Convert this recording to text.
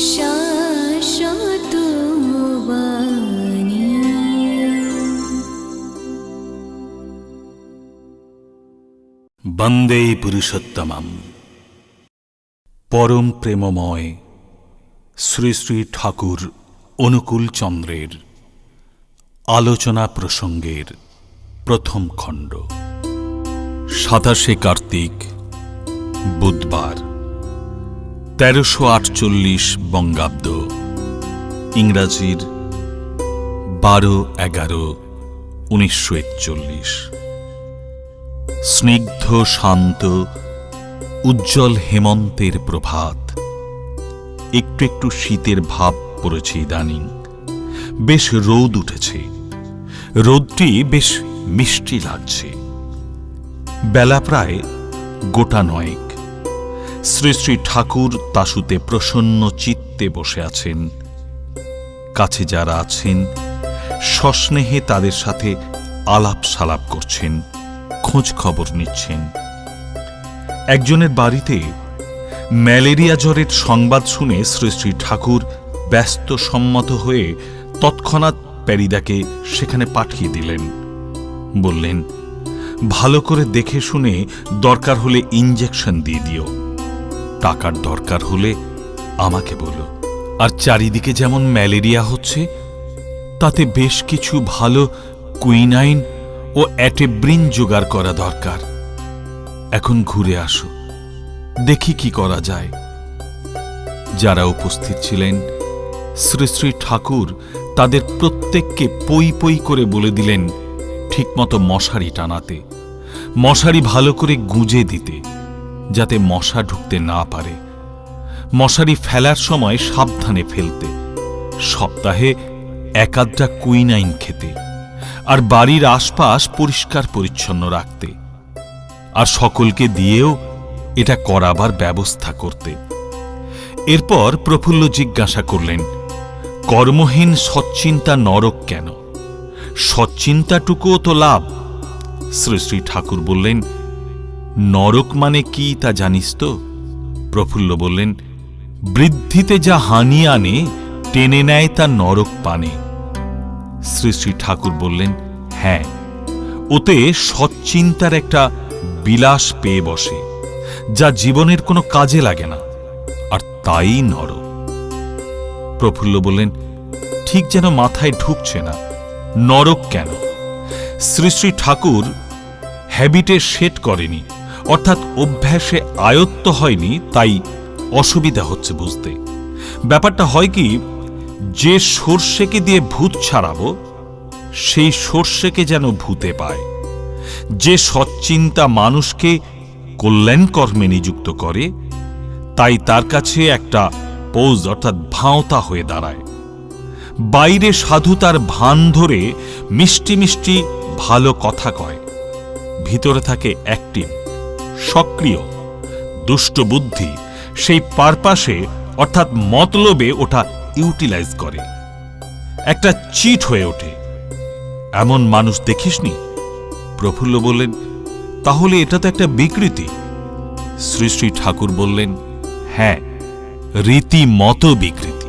শাশ্বত বাণী। বন্দে পুরুষোত্তমম। পরম প্রেমময় শ্রী শ্রী ঠাকুর অনুকূল চন্দ্রের আলোচনা প্রসঙ্গের প্রথম খণ্ড। 27 কার্তিক, বুধবার, 1348 বঙ্গাব্দ, ইংরাজির 12/11/1941। স্নিগ্ধ শান্ত উজ্জ্বল হেমন্তের প্রভাত। একটু একটু শীতের ভাব পড়েছে ইদানিং। বেশ রোদ উঠেছে। রোদটি বেশ মিষ্টি লাগছে। বেলা প্রায় 9:30। শ্রী শ্রী ঠাকুর তাশুতে প্রসন্ন চিত্তে বসে আছেন। কাছে যারা আছেন সস্নেহে তাদের সাথে আলাপ সালাপ করছেন, খোঁজ খবর নিচ্ছেন। একজনের বাড়িতে ম্যালেরিয়া জ্বরের সংবাদ শুনে শ্রী শ্রী ঠাকুর ব্যস্ত সম্মত হয়ে তৎক্ষণাৎ প্যারিদাকে সেখানে পাঠিয়ে দিলেন। বললেন, ভালো করে দেখে শুনে দরকার হলে ইঞ্জেকশন দিয়ে দিও। টাকার দরকার হলে আমাকে বলো। আর চারিদিকে যেমন ম্যালেরিয়া হচ্ছে, তাতে বেশ কিছু ভালো কুইনাইন ও অ্যাটেব্রিন জোগাড় করা দরকার। এখন ঘুরে আসো, দেখি কি করা যায়। যারা উপস্থিত ছিলেন শ্রী শ্রী ঠাকুর তাদের প্রত্যেককে পই পই করে বলে দিলেন ঠিকমতো মশারি টানাতে, মশারি ভালো করে গুঁজে দিতে, যাতে মশা ঢুকতে না পারে। মশারি ফেলার সময় সাবধানে ফেলতে, সপ্তাহে 1-2টা কুইনাইন খেতে, আর বাড়ির আশপাশ পরিষ্কার পরিচ্ছন্ন রাখতে, আর সকলকে দিয়েও এটা করাবার ব্যবস্থা করতে। এরপর প্রফুল্ল জিজ্ঞাসা করলেন, কর্মহীন সচ্চিন্তা নরক কেন? সচ্চিন্তাটুকুও তো লাভ। শ্রী শ্রী ঠাকুর বললেন, নরক মানে কি তা জানিস তো? প্রফুল্ল বললেন, বৃদ্ধিতে যা হানি আনে টেনে নেয় তা নরক পানে। শ্রী শ্রী ঠাকুর বললেন, হ্যাঁ, ওতে সচ্চিন্তার একটা বিলাস পেয়ে বসে, যা জীবনের কোনো কাজে লাগে না, আর তাই নরক। প্রফুল্ল বললেন, ঠিক যেন মাথায় ঢুকছে না, নরক কেন? শ্রী শ্রী ঠাকুর হ্যাবিটে সেট করেনি, অর্থাৎ অভ্যাসে আয়ত্ত হয়নি, তাই অসুবিধা হচ্ছে বুঝতে। ব্যাপারটা হয় কি, যে সর্ষেকে দিয়ে ভূত ছাড়াবো সেই সর্ষেকে যেন ভূতে পায়। যে সচ্চিন্তা মানুষকে কল্যাণ কর্মে নিযুক্ত করে, তাই তার কাছে একটা পোজ অর্থাৎ ভাঁওতা হয়ে দাঁড়ায়। বাইরে সাধু তার ভান ধরে মিষ্টি মিষ্টি ভালো কথা কয়, ভিতরে থাকে অ্যাক্টিভ, সক্রিয়, দুষ্ট বুদ্ধি সেই পারপাসে অর্থাৎ মতলবে ওটা ইউটিলাইজ করে, একটা চিট হয়ে ওঠে। এমন মানুষ দেখিসনি? প্রফুল্ল বললেন, তাহলে এটা তো একটা বিকৃতি। শ্রী শ্রী ঠাকুর বললেন, হ্যাঁ, রীতিমতো বিকৃতি।